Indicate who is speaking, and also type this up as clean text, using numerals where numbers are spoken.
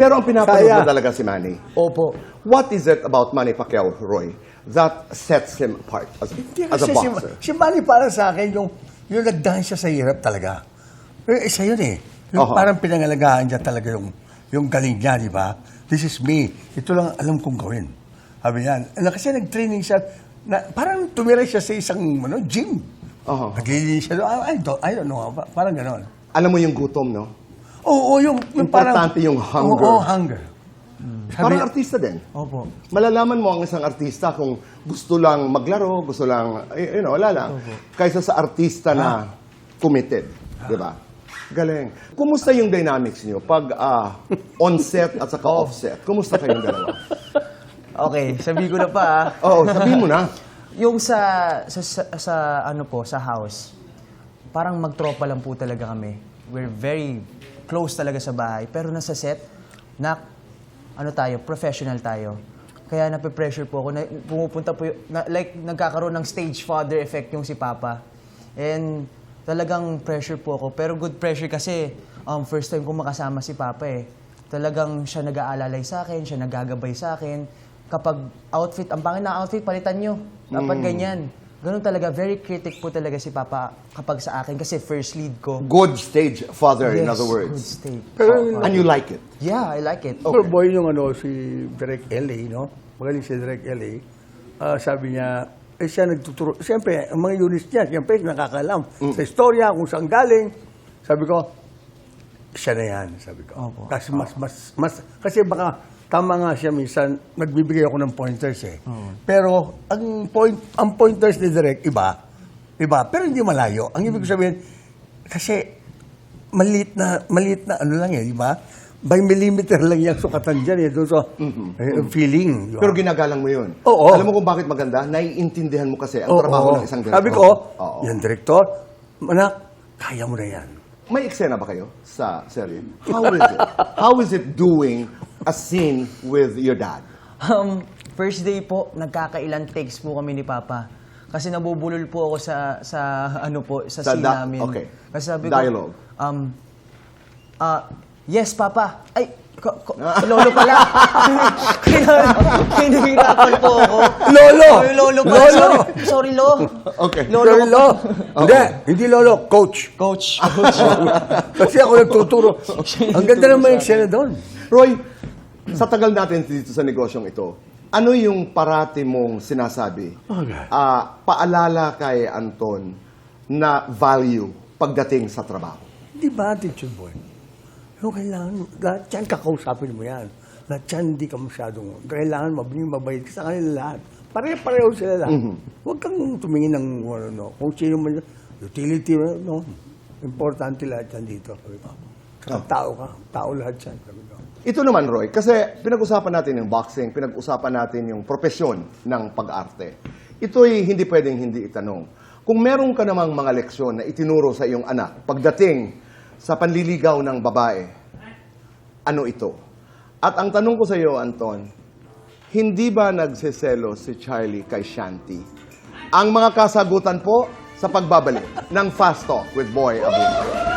Speaker 1: Pero ang pinapanood
Speaker 2: Kaya.
Speaker 1: mo talaga si Manny.
Speaker 2: Opo.
Speaker 1: What is it about Manny Pacquiao, Roy, that sets him apart as a
Speaker 2: Kasi
Speaker 1: boxer?
Speaker 2: si Manny para sa akin, yung nagdaan siya sa hirap talaga. Pero isa yun eh. Yung
Speaker 1: Oho.
Speaker 2: parang pinangalagaan niya talaga yung galing niya, di ba? This is me. Ito lang alam kong gawin. Sabi niya. Kasi nag-training siya, parang tumira siya sa isang gym.
Speaker 1: Oho.
Speaker 2: Naglilinis siya. I don't know. Parang gano'n.
Speaker 1: Alam mo yung gutom, no?
Speaker 2: Oo, yung
Speaker 1: Importante yung hunger.
Speaker 2: Oo, hunger.
Speaker 1: Parang artista din.
Speaker 2: Opo.
Speaker 1: Malalaman mo ang isang artista kung gusto lang maglaro, gusto lang, wala lang. Kaysa sa artista na committed. Di ba? Galing. Kumusta yung dynamics niyo pag on-set at saka off-set? Kumusta kayong dalawa?
Speaker 3: Okay, sabi ko na pa.
Speaker 1: Oo, sabihin mo na.
Speaker 3: Yung sa house, parang magtropa lang po talaga kami. We're very close talaga sa bahay. Pero nasa set, professional tayo. Kaya nape-pressure po ako. Pumupunta po nagkakaroon ng stage father effect yung si Papa. And talagang pressure po ako. Pero good pressure kasi first time ko makasama si Papa eh. Talagang siya nag-aalalay sa akin, siya nagagabay sa akin. Kapag outfit, ang pangit na outfit, palitan nyo. Dapat ganyan. Ganun talaga, very critic po talaga si Papa kapag sa akin kasi first lead ko.
Speaker 1: Good stage father, in other
Speaker 3: Good
Speaker 1: words.
Speaker 3: stage.
Speaker 1: And you like it?
Speaker 3: Yeah, I like it.
Speaker 2: Pero boy yung si Direk L.A., no? Magaling si Direk L.A., sabi niya, siya nagtuturo. Siyempre, ang mga units niya, siyempre, nakakalam. Sa istorya, kung saan galing. Sabi ko, siya na yan, sabi ko.
Speaker 3: Opo.
Speaker 2: Kasi kasi baka, tama nga siya minsan, nagbibigay ako ng pointers eh. Pero, ang pointers ni Direk, iba. Pero hindi malayo. Ang ibig sabihin, kasi, maliit na ano lang eh, di ba? By millimeter lang yung sukatan dyan eh. Doon sa feeling. Diba?
Speaker 1: Pero ginagalang mo yun.
Speaker 2: Oo.
Speaker 1: Alam mo kung bakit maganda? Naiintindihan mo kasi ang trabaho ng isang director.
Speaker 2: Sabi ko,
Speaker 1: Oo.
Speaker 2: yan director, anak, kaya mo na yan.
Speaker 1: May eksena ba kayo sa serye? How is it? How is it doing a scene with your dad?
Speaker 3: First day po, nagkakailan takes po kami ni Papa. Kasi nabubulol po ako sa scene namin.
Speaker 1: Okay.
Speaker 3: Kasi sabi
Speaker 1: Dialogue.
Speaker 3: ko, yes, Papa. Ay, lolo pala. Kinahirapan po ako.
Speaker 2: Lolo!
Speaker 3: Ay, lolo pala.
Speaker 2: Lolo!
Speaker 3: Sorry, Lo.
Speaker 1: Okay.
Speaker 3: Lolo.
Speaker 2: Lolo! Hindi lolo, coach.
Speaker 3: Coach.
Speaker 2: Kasi ako nagtuturo. Ang ganda naman yung eksena doon.
Speaker 1: Roy, sa tagal natin dito sa negosyong ito, ano yung parati mong sinasabi?
Speaker 2: Okay.
Speaker 1: Paalala kay Anton na value pagdating sa trabaho.
Speaker 2: Di ba, teacher boy? Yung kailangan, lahat yan kakausapin mo yan. Lahat yan hindi ka masyadong, kailangan mabait ka sa kanila lahat. Pare-pareho sila lahat. Huwag kang tumingin ng, kung sino man, utility, no? Importante lahat yan dito. Sabi ko. Tao ka, tao lahat yan. Sabi ko.
Speaker 1: Ito naman, Roy, kasi pinag-usapan natin yung boxing, pinag-usapan natin yung profesyon ng pag-arte. Ito'y hindi pwedeng hindi itanong. Kung meron ka namang mga leksyon na itinuro sa iyong anak pagdating sa panliligaw ng babae, ano ito? At ang tanong ko sa iyo, Anton, hindi ba nagsiselo si Charlie kay Shanti? Ang mga kasagutan po sa pagbabalik ng Fast Talk with Boy Abunda.